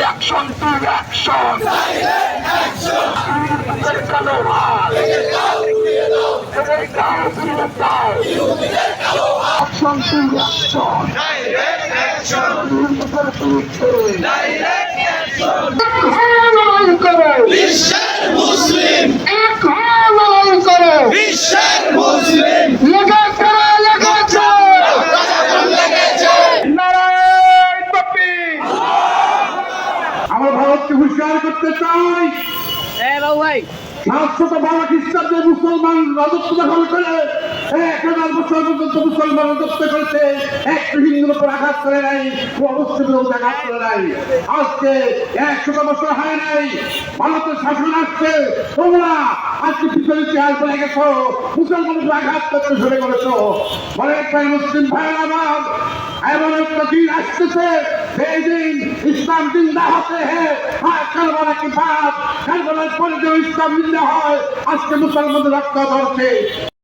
Action to action, কালো হাত action to action করো বিশ্বের মুসলিম এক লড়াই করো বিশ্বের মুসলিম লেগেছে লেগেছে নারায়ণ বাপি। আমরা ভারতকে হুঁশিয়ার করতে চাই, বাবু ভাই 712 খ্রিস্টাব্দে মুসলমান রাজত্ব দখল করে 1000 বছর পর্যন্ত মুসলমান রাজত্ব করেছে, একটা হিন্দুর উপর আঘাত করে নাই, অবশ্যই আঘাত করে নাই। আজকে 100 বছর হয় নাই ভারতের শাসন আসছে, তোমরা আজকে পিছনে চেয়ার করে গেছো, মুসলমানের উপর আঘাত করতে শুরু করেছো। বলে একটা মুসলিম ভাইয়ের আমার এমন একটা দিন আসতেছে, সেই দিন ইসলাম জিন্দা হতে হ্যাঁ কারবালা কি বাদ, কারবালার পরে যে ইসলাম জিন্দা হয়, আজকে মুসলমানদের রক্ত ধরছে।